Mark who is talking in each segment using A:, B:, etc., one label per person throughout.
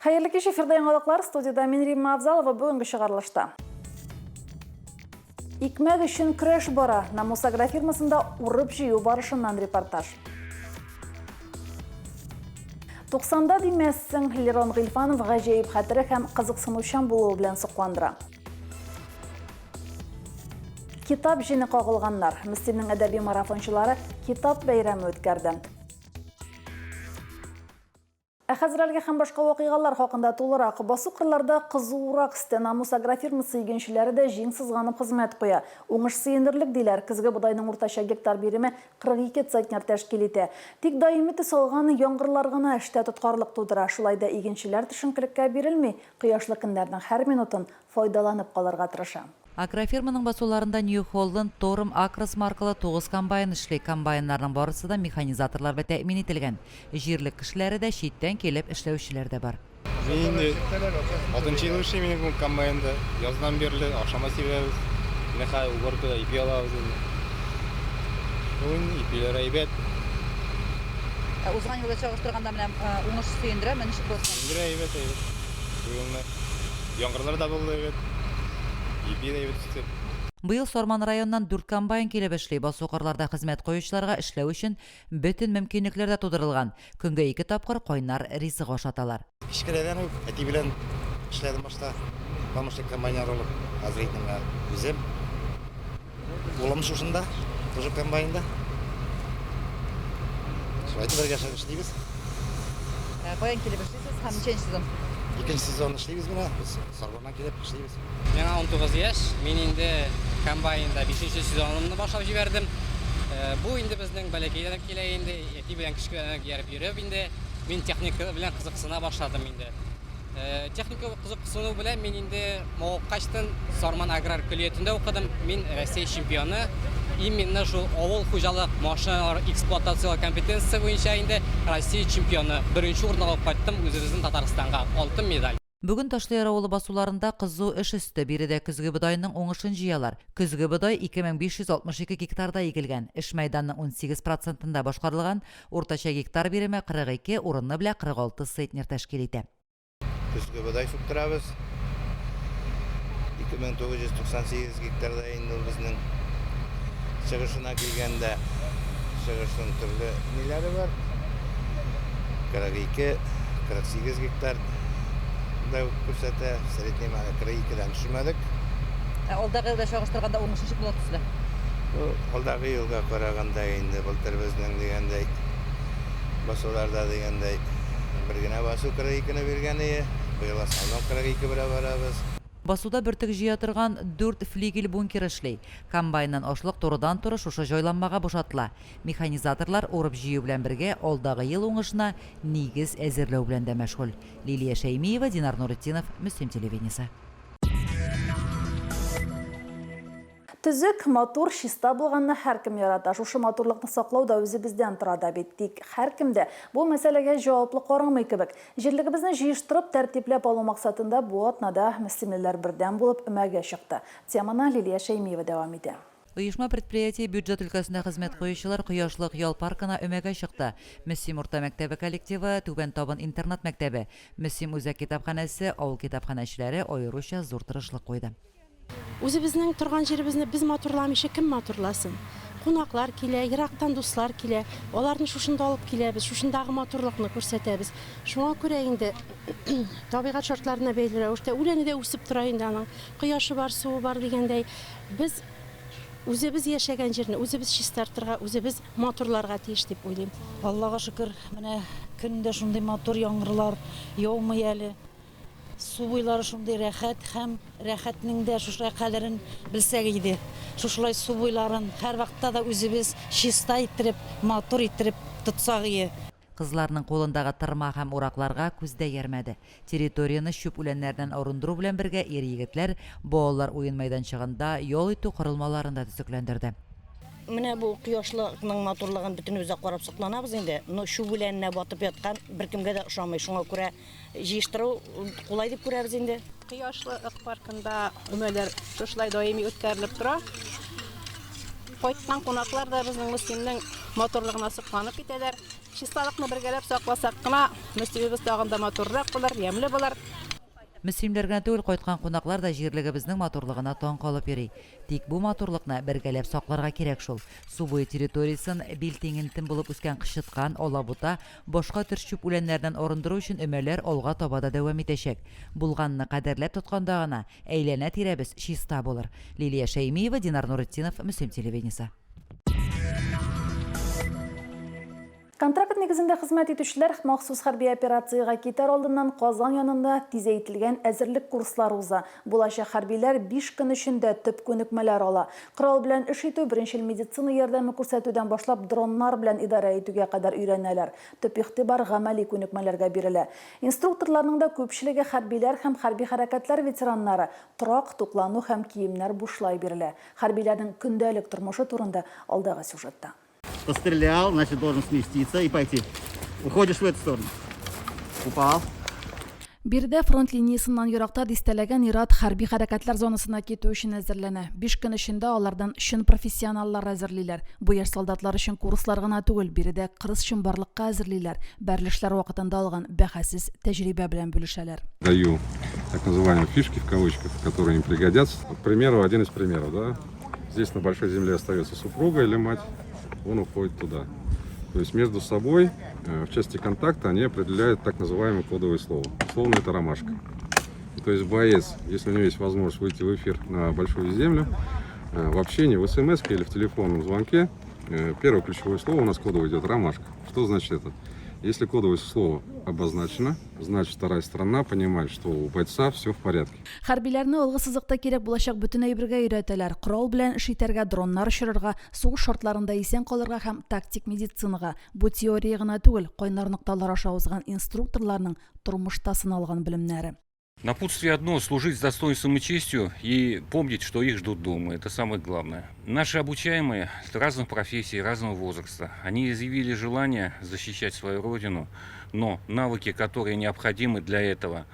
A: Hayırlı kеш эфирда яңалыклар, студияда мен Римма Абзалова бүгінгі шығарылышта. Икмәк үшін күрәш бара, Намус агрофирмасында урып жию барышынан репортаж. 90-да демәссің Лерон Гыйльфанов ғажайып хәтірі һәм қызықсынушан болуы белән соқландыра. Китап жине қағылғаннар. Мөслимнең әдәби марафончылары китап бәйрәме үткәрде. Хәзерләргә һәм башка вакыйгалар хакында тулырак басу кырларда кызурак истә Намус агрофирмасы игенчеләре дә җиң сызганып хезмәт куя. Уңыш сөендерлек диләр. Көзге бодайның уртача гектар биреме 42 центнер тәшкил итә. Тик даими төсалган яңгырлар гына эштә тоткарлык тудыра. Шулай да игенчеләр төшенкелеккә бирелми, кояшлы көннәрнең һәр минутын файдаланып калырга тырыша.
B: Агрофирманың басуларында New Holland, Торым, Акрос маркалы 9 комбайн эшли. Комбайннарның барысы да механизаторлар белән тәэмин ителгән. Җирлек кешеләре дә читтән килеп эшләүчеләр дә бар.
C: Мин 6 ел эшлим бу комбайнда. Яздан бирле акшама сибәбез. Меха угыртыда ипи алабыз. Ипиләр әйбәт.
B: Узган елда чагыштырганда менә уңыш сөендерә, менә ничек булсын?
C: Сөендерә әйбәт. Буелны яңгырлар да булды әйбәт.
B: Быел Сорман районнан 4 комбайн килеп эшли. Басукырларда хезмәт куючыларга эшләү өчен бөтен мөмкинлекләр дә тудырылган. Көнгә 2 тапкыр кайнар ризык ашаталар.
D: Кичкеләрдән әти белән эшләдем башта. Помощник комбайнер булып, хәзер үзем. Улым шушында, тоже комбайнда. Шулай бергә эшлибез.
B: Каян килеп эшлисез һәм ничәнче сезон?
D: Икенче сезон эшлибез менә. Сарбаннан килеп эшлибез.
E: Миңа 19 яшь. Мин инде комбайнда 5нче сезонымны башлап җибәрдем. Бу инде безнең бәләкәйдән килә инде, әти белән кичкеләргә ярып йөреп инде мин техника белән кызыксына башладым инде. Техника кызыксыну белән мин инде Моккачтан Сорман аграр колледжында укыдым. Мин Россия чемпионы. Именно шу авыл хуҗалык машиналар эксплуатациялау компетенциясе буенча инде Россия чемпионы. Беренче урынга алып кайттым үзебезнең Татарстанга. Алтын медаль.
B: Бүген Ташлыяр авылы басуларында кызу эш өсте. Биредә көзге бодайның уңышын җыялар. Көзге бодай 2562 гектарда егелгән. Эш мәйданның 18%-ында башкарылган. Уртача гектар биреме 42, урынны белән 46 центнер тәшкил итә.
D: Көзге бодай суктырабыз. 2998 гектарда инде безнең чыгышына килгәндә чыгышның төрле ниләре бар. 42, 48 гектар күрсәтә, средний мәгълүм 42-дән төшмәдек.
B: Алдагы елда чагыштырганда уңыш ничек була төсле?
D: Алдагы елга караганда инде былтыр безнең дигәндәй басуларда дигәндәй бер генә басу 42-не биргәне, быел салон 42 белән барабыз.
B: Басуда бөртек җыя торган 4 флигель бункер эшли. Комбайннан ашлык турыдан-туры шушы җайланмага бушатыла. Механизаторлар урып җыю белән бергә алдагы ел уңышына нигез әзерләү белән дә мәшгуль. Лилия Шәймиева, Динар Нурытдинов, Мөслим телевидениесе.
A: Түзік, матур, чиста булганны һәркем ярата. Шушы матурлыкны саклау да үзебездән тора да бит. Тик һәркемдә бу мәсьәләгә җаваплы карамый кебек. Җирлегебезне җыештырып, тәртипләп алу максатында бу атнада мөслимләр бердәм булып өмәгә чыкты. Теманы Лилия Шәймиева дәвам итә.
B: Оешма предприятие бюджет өлкәсендә хезмәт куючылар Кояшлык ял паркына өмәгә чыкты. Мөслим урта мәктәбе коллективы, Түбән Табын интернат мәктәбе, Мөслим үзәк китапханәсе, авыл китапханәчеләре аеруча зур тырышлык куйды.
F: Үзебезнең торган җиребезне без матурламыйча кем матурласын? Кунаклар килә, ерактан дуслар килә. Аларны шушында алып киләбез, шушындагы матурлыкны күрсәтәбез. Шуңа күрә инде табигать шартларына бәйле рәвештә үләне дә үсеп тора инде аның. Кояшы бар, суы бар дигәндәй без үзебез яшәгән җирне үзебез чистартырга, үзебез матурларга тиеш дип уйлыйм.
G: Аллага шөкер, менә көндә шундый матур яңгырлар яумый әле. Су буйлары шундый рәхәт һәм рәхәтнең дә шушы кадерен белсәк иде. Шушылай су буйларын һәр вакытта да үзебез чиста иттереп, матур иттереп тотсак ие.
B: Кызларның кулындагы тырма һәм уракларга күздә ярмәде. Территорияны чүп үләннәрдән арындыру белән бергә ир-егетләр балалар уен мәйданчыгында ял итү корылмаларын да төзекләндерде.
H: Менә бу кояшлыкның матурлыгын бөтен үзәк карап сокланабыз инде. Шу беләнне батып яткан беркемгә дә ошамый. Шуңа күрә җыештыру кулай дип күрәбез инде.
F: Кояшлык паркында өмәләр шушылай даими үткәрелеп тора. Кайткан кунаклар да безнең мөселманның моторлыгына сокланып китәләр. Чисталыкны бергәләп сакласак кына, мөселманыбыз тагын да моторрак булар, ямьле булар.
B: Мөслимләр генә түгел, кайткан кунаклар да җирлегебезнең моторлыгына таң калып йөри. Тик бу моторлыкны бергәләп сакларга кирәк шул. Су буе территориясын билтеңентен булып үскән кычыткан, алабута, башка төр чүп үләннәрдән арындыру өчен өмәләр алга таба да дәвам итәчәк. Булганны кадерләп тотканда гына әйләнә тирәбез чиста булыр. Лилия Шәймиева, Динар Нуретдинов, Мөслим телевидениесе.
A: Контракт негізінде хезмәт итүчеләр махсус хәрби операцияга китәр алдыннан Казан янында тизәйтелгән әзерлек курслары уза. Булачак хәрбиләр 5 көн эчендә төп күнекмәләр ала. Корал белән эш итү, беренчел медицина ярдәме күрсәтүдән башлап дроннар белән идарә итүгә кадәр өйрәнәләр. Төп игътибар гамәли күнекмәләргә бирелә. Инструкторларның да күпчелеге хәрбиләр һәм хәрби хәрәкәтләр ветераннары, торак, туклану һәм киемнәр бушлай бирелә. Хәрбиләрнең көндәлек тормышы турында алдагы сюжетта.
I: Пострелял, значит, должен сместиться и пойти. Уходишь в эту сторону. Упал.
A: Бирдә фронт линиясыннан еракта дистәләгән ир-ат хәрби хәрәкәтләр зонасына китү өчен әзерләнә. 5 көн эчендә алардан чын профессионаллар әзерлиләр. Бу яшь солдатлар өчен курслар гына түгел, бирдә кырыс чынбарлыкка әзерлиләр. Бәрлешләр вакытында алган бәхәсез тәҗрибә белән бүлешәләр.
J: Даю так называемые фишки в кавычках, которые им пригодятся. К примеру, один из примеров, да. Здесь на большой земле остается супруга или мать, он уходит туда. То есть между собой в части контакта они определяют так называемое кодовое слово. Словно это ромашка. То есть боец, если у него есть возможность выйти в эфир на большую землю, в общении, в смс или в телефонном звонке, первое ключевое слово у нас кодовое идет ромашка. Что значит это? Если кодовое слово обозначено, значит вторая сторона понимает, что у бойца все в порядке.
A: Хәрбиләрне алгы сызыкта кирәк булачак бөтен әйбергә өйрәтәләр. Корал белән эш итәргә, дроннар очырырга, сугыш шартларында исән калырга һәм тактик медицинага. Бу теория гына түгел, кайнар нокталар аша узган инструкторларның тормышта сыналган белемнәре.
K: Напутствие одно – служить с достоинством и честью и помнить, что их ждут дома. Это самое главное. Наши обучаемые разных профессий, разного возраста, они изъявили желание защищать свою родину, но навыки, которые необходимы для этого,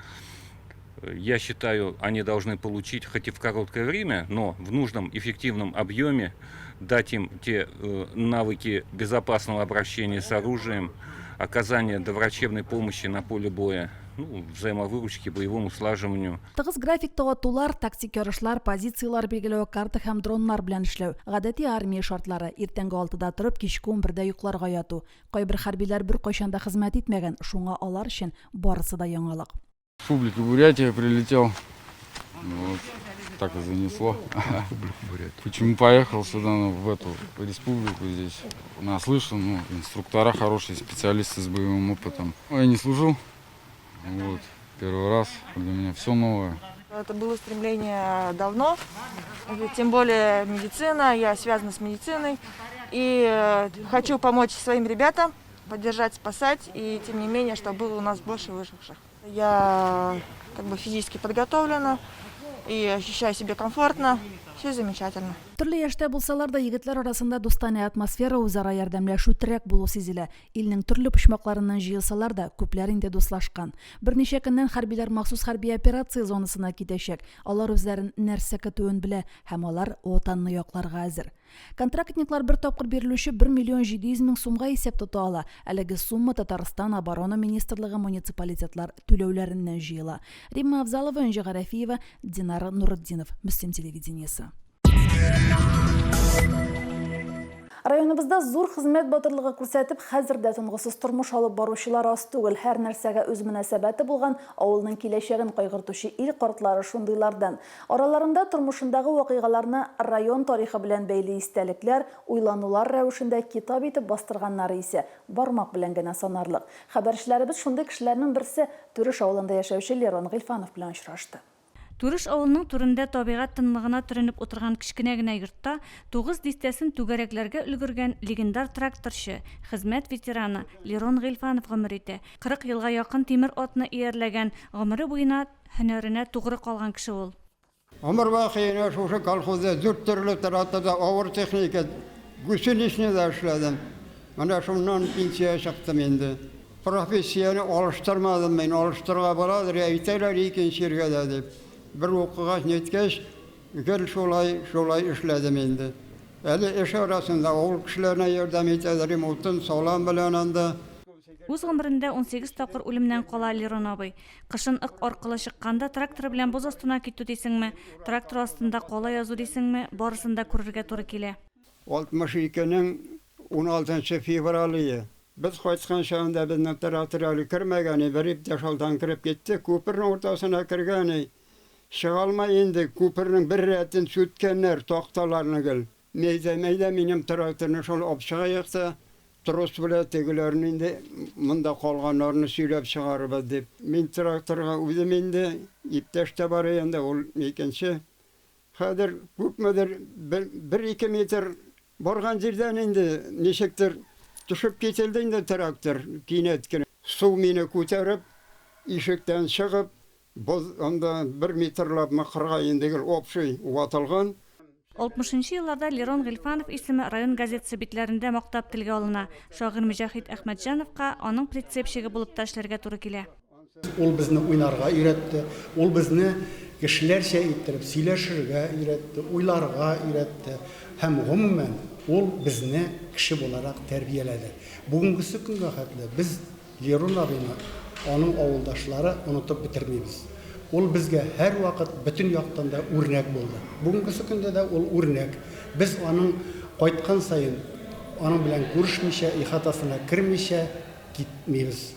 K: я считаю, они должны получить хоть и в короткое время, но в нужном эффективном объеме, дать им те навыки безопасного обращения с оружием, оказания доврачебной помощи на поле боя, взаимовыручки, боевому слаживанию.
A: Тыгыз графикта атулар, тактик ярышлар, позициялар билгеләү, карта һәм дроннар белән эшләү. Гадәти армия шартлары: иртәнге 6-да торып, кичке 11-дә йокларга яту. Кайбер хәрбиләр бер кайчанда хезмәт итмәгән, шуңа алар өчен барысы да яңалык.
L: Республика Бурятия прилетел. Вот. Так и занесло. Почему поехал сюда, в эту республику здесь? Наслышан, инструктора хорошие, специалисты с боевым опытом. Я не служил. Вот. Первый раз. Для меня все новое.
M: Это было стремление давно. Тем более медицина. Я связана с медициной. И хочу помочь своим ребятам, поддержать, спасать. И тем не менее, чтобы было у нас больше выживших. Я физически подготовлена и ощущаю себя комфортно. Все замечательно.
A: Төрле яшьтә булсалар да егетләр арасында дустane атмосфера, үзара ярдәмләшү терәк булу сизелә. Илнең төрле почмакларыннан җыелсалар да күпләр инде дуслашкан. Берничә көннән хәрбиләр махсус хәрби операция зонасына китәчәк. Алар үзләрен нәрсә көтүен белә һәм алар ватанны якларга әзер. Контрактниклар бер тапкыр бирелүче 1 миллион 700 мең сумга исәп тота ала. Әлеге сумма Татарстан оборона министрлыгы муниципалитетлар түләүләреннән җыела. Римма Авзалова, Энҗи Гарафиева, Динар Нуретдинов, Мөслим телевидениесе. Районыбызда зур хезмәт батырлыгы күрсәтеп, хәзердә тынгысыз тормыш алып баручылар аз түгел. Һәр нәрсәгә үз мөнәсәбәте булган авылның киләчәген кайгыртучы ил картлары шундыйлардан. Араларында тормышындагы вакыйгаларны район тарихы белән бәйле истәлекләр, уйланулар рәвешендә китап итеп бастырганнары исә бармак белән генә санарлык. Хәбәрчеләребез шундый кешеләрнең берсе Түреш авылында яшәүче Лерон Гыйльфанов белән очрашты.
N: Түреш авылының түрендә табигать тынлыгына төренеп утырган кичкенә генә йортта 9 дистәсен түгәрәкләргә өлгергән легендар тракторчы, хезмәт ветераны Лерон Гыйльфанов гомер итә. 40 елга якын тимер атны иярләгән, гомере буена һөнәренә тугры калган кеше ул.
O: Ömür vakiyine şu kolxozda zor türlü tarafta ağır texnika güçlü de işledim. Bana şundan pensiya çıktım indi. Profesiyonu alıştırmadım ben, alıştırga baladır ya iteler ikinci yerge dedi. Bir okuğaç netkeş, gel şolay işledim indi. Әле эш арасында авыл кешеләренә ярдәм итәләр, ремонтын салам белән анда.
N: Үз гомерендә 18 тапкыр үлемнән кала Лерон абый. Кышын ык аркылы чыкканда трактор белән боз астына китү дисеңме, трактор астында кала язу дисеңме, барысын да күрергә туры килә.
O: 62-нең 16 феврале. Без кайткан чагында безнең трактор әле кермәгән, бер иптәш алдан кирип китте, күпернең ортасына кергән. Чыга алмай инде, күпернең бер рәтен сүткәннәр, такталарны гел. Мәйдә минем тракторны шул апчыга якты. Трос белән тегеләрне инде монда калганнарны сөйләп чыгарыбыз дип. Мин тракторга үзем инде иптәш тә бар инде, ул икенче. Хәзер күпмедер 1-2 метр барган җирдән инде ничектер төшеп кителде инде трактор кинәт кенә. Су мине күтәреп, ишектән чыгып, анда 1 метрлап махырга инде общий ватылган.
N: 60-нчы елларда Лерон Гыйльфанов исеме район газетасы битләрендә мактап телгә алына. Шагыйрь Мөҗәһит Әхмәтҗановка аның прицепчиге булып та эшләргә туры килә.
P: Ул безне уйнарга өйрәтте, ул безне кешеләрчә иттереп сөйләшергә өйрәтте, уйларга өйрәтте. Һәм гомумән ул безне кеше буларак тәрбияләде. Бүгенгесе көнгә хәтле без Лерон абыйны, аның авылдашлары онытып бетермибез. Ул безгә һәр вакыт бүтән яктан да үрнәк булды. Бүгенгесе көндә дә ул үрнәк. Без аның кайткан сайын аның белән күрешмичә, ихатасына кермичә китмибез.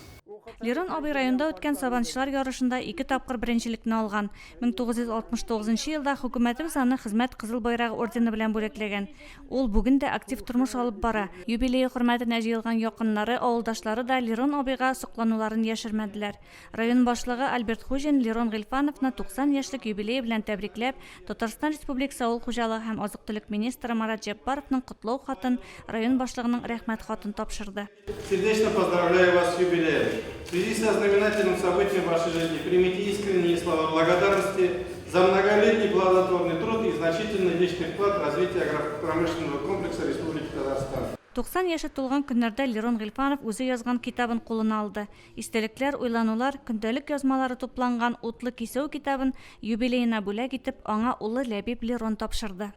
N: Лерон абый районда үткән сабанчылар ярышында 2 тапкыр беренчелекне алган. 1969 елда хөкүмәтебез аны хезмәт кызыл байрагы ордены белән бүләкләгән. Ул бүген дә актив тормыш алып бара. Юбилей хөрмәтенә җыелган якыннары, авылдашлары да Лерон абыйга соклануларын яшермәделәр. Район башлыгы Альберт Хуҗин Лерон Гыйльфановны 90 яшьлек юбилей белән тәбрикләп, Татарстан Республикасы авыл хуҗалыгы һәм азык-төлек министры Марат Җаппаровның котлау хатын, район башлыгының рәхмәт хатын тапшырды.
Q: Сердечно поздравляю вас с юбилеем. В связи со знаменательным событием в вашей жизни примите искренние слова благодарности за многолетний плодотворный труд и значительный личный вклад в развитие агропромышленного комплекса Республики Татарстан.
N: 90 яшы тулган көннәрдә Лерон Гыйльфанов үзе язган китабын кулына алды. Истәлекләр, уйланулар, көндәлек язмалары тупланган утлы кисәү китабын юбилейына бүләк итеп аңа улы Ләбиб Лерон тапшырды.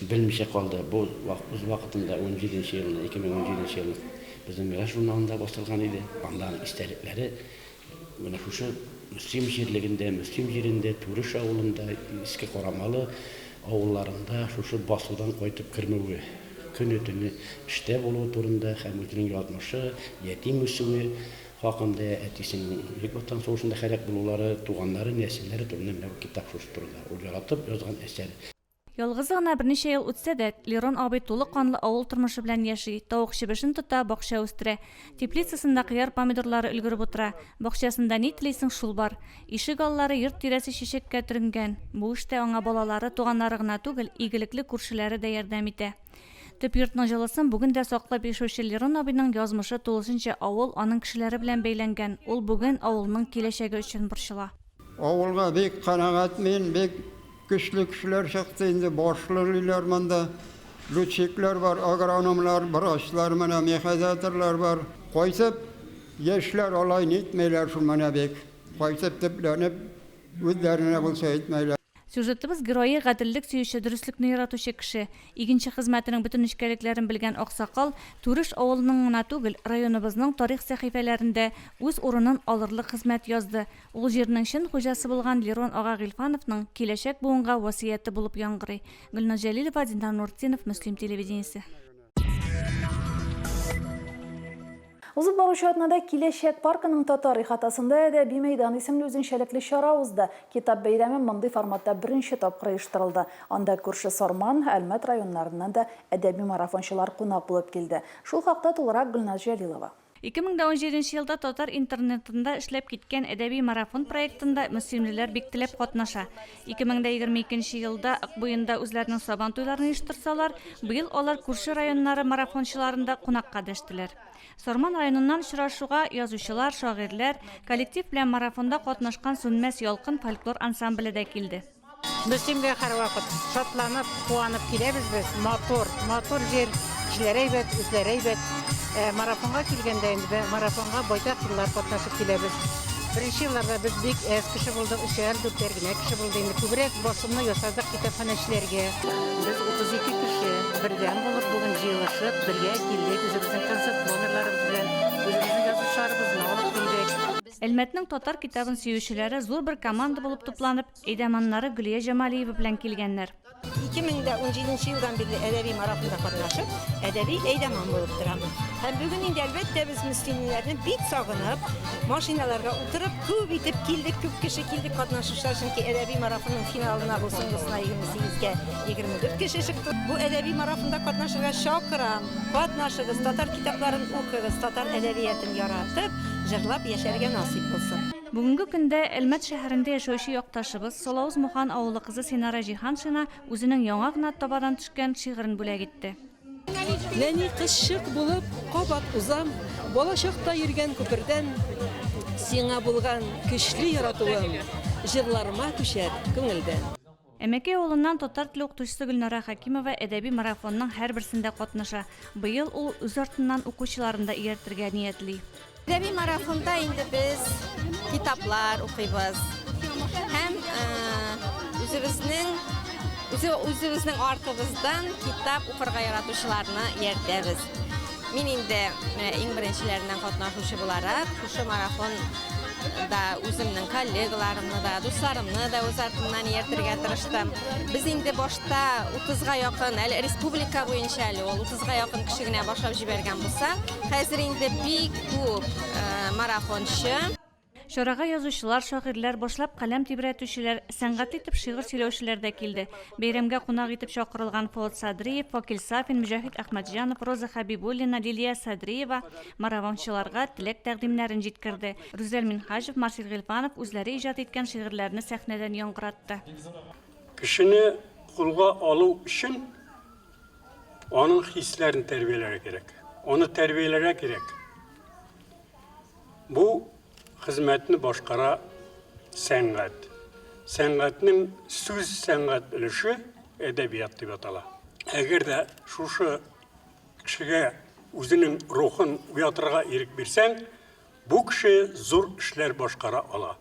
R: Белмичә калды. Бу вакытында 2017 елның безнең Мираж журналында басылган иде. Андан истәлекләре менә шушы Мөслим җирлегендә, Мөслим җирендә, Турыш авылында, Иске Карамалы авылларында шушы басудан кайтып кермәүе, көне-төне эштә булуы турында һәм үзенең язмышы, ятим үсүе хакында, әтисенең Ватан сугышында һәлак булулары, туганнары, нәселләре турында китап шушы турында ул яратып язган әсәр.
N: Ялгызы гына берничә ел үтсә дә, Лерон абый тулы канлы авыл тормышы белән яши, тавык чебешен тота, бакча үстерә. Теплицасында кыяр помидорлары өлгереп утыра. Бакчасында ни телисең шул бар. Ишек аллары йорт тирәсе чәчәккә төренгән. Бу эштә аңа балалары, туганнары гына түгел, игелекле күршеләре дә ярдәм итә. Төп йортның җылысын бүген дә саклап яшәүче Лерон абыйның язмышы тулысынча авыл аның кешеләре белән бәйләнгән. Ул бүген авылның киләчәге өчен борчыла.
O: Авылга бик канагат, мен бик көчле кешеләр чыкты инде, башлылар монда, лүчекләр бар, агрономлар, врачлар, менә механизаторлар бар. Кайтып, яшьләр алай нитмәйләр шул менә бик. Кайтып төпләнеп, үзләренә булса әйтмәйләр.
N: Сюжетыбыз герое гаделлек сөюче, дөреслекне яратучы кеше. Игенче хезмәтенең бөтен эшкәлекләрен белгән аксакал Турыш авылының гына түгел, районыбызның тарих сәхифәләрендә үз урынын алырлык хезмәт язды. Ул җирнең чын хуҗасы булган Лерон ага Гыйльфановның киләчәк буынга васыяте булып яңгырый. Гөлназ Җәлилова, Динар Нуртдинов, Мөслим телевидениесе.
A: Узып баручы атнада Киләчәк паркының татар ихатасында әдәби мәйдан исемле үзенчәлекле чара узды. Китап бәйрәме мондый форматта беренче тапкыр оештырылды. Анда күрше Сарман, Әлмәт районнарыннан да әдәби марафончылар кунак булып килде. Шул хакта тулырак Гөлназ Җәлилова.
N: 2017 елда татар интернетында эшләп киткән әдәби марафон проектында мөслимлеләр бик теләп катнаша. 2022 елда Акбуенда үзләренең сабан туйларын оештырсалар, быел алар күрше районнары марафончыларында кунакка дәштеләр. Сарман районыннан очрашуга язучылар, шагыйрьләр, коллектив белән марафонда катнашкан Сүнмәс ялкын фольклор ансамбле дә килде.
S: Мөслимгә һәрвакыт шатланып, куанып киләбез без. Матур җир, кешеләр әйбәт, үзләр әйбәт. Марафонга килгәндә инде марафонга байтак еллар катнашып киләбез. Birinci yıllarda biz büyük kişi bulduk, işler dörtlerine kişi buldu. Şimdi kübrek basımını yasadık kitaphaneçilerge. Biz 32 kişi birden bulup bugün yığılışıp birge geldik. Özümüzün konsertlarımız bilen, özümüzün yazışlarımızla alıp geldik.
N: Elmetning Totar kitabın süyüşçülері zor bir komanda bulup toplanıp, edamanları Güliye Cemaliyeva bilen kelgenler.
H: 2017 yıldan beri edebi marafında katnaşıp, edebi eydaman bulup duramız. Hem bugün indi elbette biz müslüminlerden bit sağınıp, maşinalarga oturup, köp itip kildik, köp kişi kildik katnaşışlar. Çünkü edebi marafının finalına bu sonuncusuna 28'ge 24 kişi çıktı. Bu edebi marafında katnaşırga şakıram, katnaşırız, Tatar kitapların okuyuz, Tatar edebiyatını yaratıp, jırlap yaşarga nasip kılsın.
N: Бүгінгі күнде Elmet şəhərində yaşayışı yoqtaşыбыз Solavuz Muxan ауылы қызы Синара Жиһаншина өзінің яңа гына табадан түшкән шигырын бүләк итте.
T: Нәни кызчык булып, кабат узам, балачакта йөргән күпердән, сиңа булган көчле яратуым, җырларыма күчәр күңелдән.
N: Әмәке ауылынан Татар теле укытучысы Гөлнара Хакимова әдәби марафонның һәр берсендә катнаша. Быел ул үз артыннан укучыларын да ияртергә ниятли.
U: Edebi marafonda indi biz kitaplar okuyuz. Hem özümüzün arkamızdan kitap okurga yaratuşlarını yertemiz. Min indi en birinçilerinden katnaşışı bularak şu marafon da özümün kollegalarımı da, dostlarımı da öz артымнан yertirge tırıştım. Biz indi başta 30'ga yakın, Respublika boyunca ol 30'ga yakın kişigine başlap jibergen bulsa, hazır indi bir көп marafonçı.
N: Şoraga yazучылар, şagыйрьләр, башлап каләм тибрәтүчеләр, сәнгать итеп шигырь сөйләүчеләр дә килде. Бәйрәмгә кунак итеп чакырылган Фуат Садриев, Факил Сафин, Мөҗәһид Әхмәтҗанов, Роза Хәбибуллина, Лилия Садриева марафончыларга теләк тәкъдимнәрен җиткерде. Рүзәл Минхажев, Марсел Гыйлфанов үзләре иҗат иткән шигырьләрне сәхнәдән яңгыратты.
V: Кешене кулга алу өчен аның хисләрен тәрбияләргә кирәк. Аны тәрбияләргә кирәк. Бу хезмәтне башкара сәнгать. Сәнгатьнең сүз сәнгать өлеше әдәбият дип атала. Әгәр дә шушы кешегә үзенең рухын уятырга ирек бирсәң, бу кеше зур эшләр башкара ала.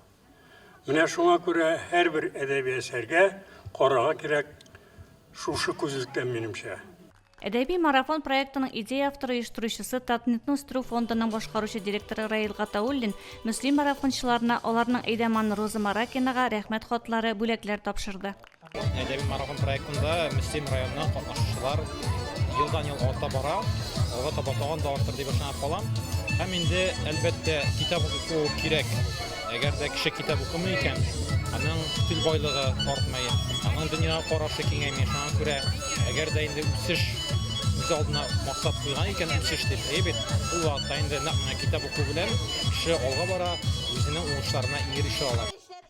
V: Менә шуңа күрә һәрбер әдәби әсәргә карарга кирәк шушы күзлектән минемчә.
N: Әдәби марафон проектының идея авторы оештыручысы Татнетны үстерү фондының башкаручы директоры Раил Гатауллин мөслим марафончыларына аларның әйдәманы Роза Маракинаға рәхмәт хатлары, бүләкләр тапшырды.
C: Әдәби марафон проектында мөслим районынан катнашучылар елдан-ел арта бара, алга таба тагын да артыр дип ышанып калам. Һәм инде әлбәттә китап уку кирәк. Әгәр дә кеше китап укымый икән, аның тел байлыгы артмый, аның дөнья карашы киңәймәй, шуңа күрә әгәр дә инде үсеш үз алдына максат куйган икән, үсеш дип әйбәт, ул вакытта инде нәкъ китап уку белән кеше алга бара, үзенең уңышларына ирешә ала.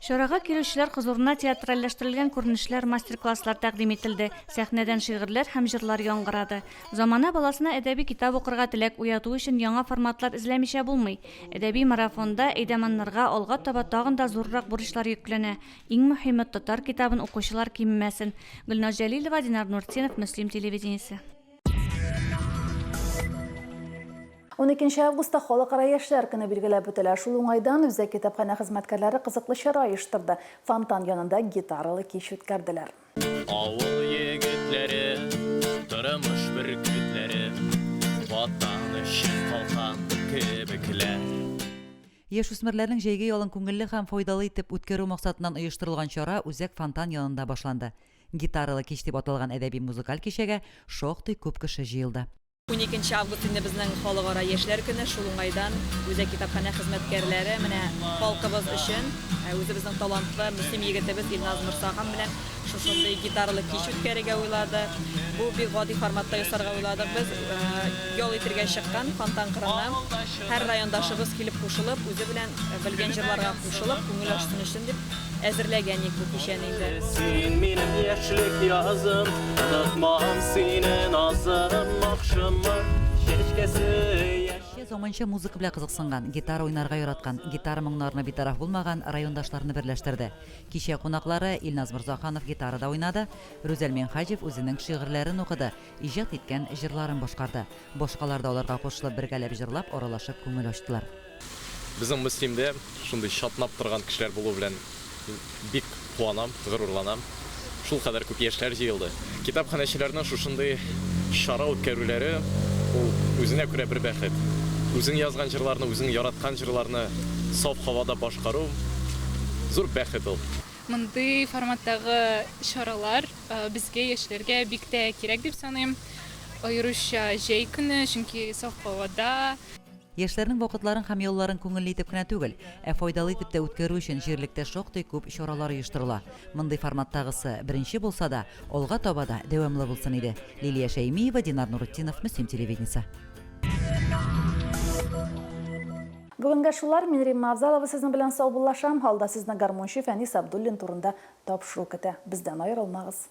N: Шорага килүчеләр хозурына театральләштерелгән күренешләр, мастер-класслар тәкъдим ителде. Сәхнәдән шигырьләр һәм җырлар яңгырады. Замана баласына әдәби китап укырга теләк уяту өчен яңа форматлар эзләмичә булмый. Әдәби марафонда әйдәманнарга алга таба тагын да зуррак бурычлар йөкләнә. Иң мөһиме татар китабын укучылар киммәсен. Гөлназ Җәлилова, Динар Нуртдинов, Мөслим телевидениесе.
A: 12 августта Халыкара яшьләр көне билгеләп үтелә. Шул уңайдан үзәк китапхана хезмәткәрләре кызыклы чара оештырды. Фонтан янында гитаралы кич үткәрделәр.
W: Авыл егетләре, тормыш бөркетләре, ватан өчен калган кебекләр.
B: Яшүсмерләрнең җәйге ялын күңелле һәм файдалы итеп үткәрү максатыннан оештырылган чара үзәк фонтан янында башланды. Гитаралы кич дип аталган әдәби музыкаль кичәгә шактый күп кеше җыелды.
X: 12 август инде безнең халыкара яшьләр көне, шул уңайдан үзәк китапхана хезмәткәрләре менә халкыбыз өчен үзебезнең талантлы мөслим егетебез Илназ Морсахан белән шушындый гитаралы кич үткәрергә уйлады. Бу бик гади форматта ясарга уйладык без. Ял итәргә чыккан фонтан кырына һәр райондашыбыз килеп кушылып, үзе белән белгән җырларга кушылып, күңел ачсын өчен дип әзерләгән бу кичәне инде.
W: Син минем яшьлек язым, онытмам сине назым, акшымы чәчкәсе яшь.
B: Заманча музыка белән кызыксынган, гитара уйнарга яраткан, гитара моңнарына битараф булмаган райондашларны берләштерде. Кичә кунаклары Илназ Морзаханов гитарада уйнады, Рүзәл Минхаҗев үзенең шигырьләрен укыды, иҗат иткән җырларын башкарды. Башкалар да аларга кушылып бергәләп җырлап, аралашып күңел ачтылар.
C: Безнең Мөслимдә шундый шатнап торган кешеләр булу белән бик куанам, горурланам. Шул кадәр күп яшьләр җыелды. Китапханәчеләрнең шушындый шара үткәрүләре ул үзенә күрә бер бәхет. Үзең язган җырларны, үзең яраткан җырларны саф һавада башкару зур бәхет ул.
D: Мондый форматтагы шаралар безгә яшьләргә бик тә кирәк дип саныйм. Аеруча җәй көне, чөнки саф һавада.
B: Яшьләрнең вакытларын һәм юлларын күңелле итеп кенә түгел, файдалы итеп тә үткәрү өчен җирлектә шактый күп чаралар оештырыла. Мондый форматтагысы беренче булса да, алга таба да дәвамлы булсын иде. Лилия Шәймиева, Динар Нуретдинов, Мөслим телевидениесе.
A: Бүгінгі шулар, мен Римма Абзалова сезнең белән сау булашам. Алда сезне гармончы Фәнис Абдуллин турында тапшыру көтә. Бездән аерылмагыз.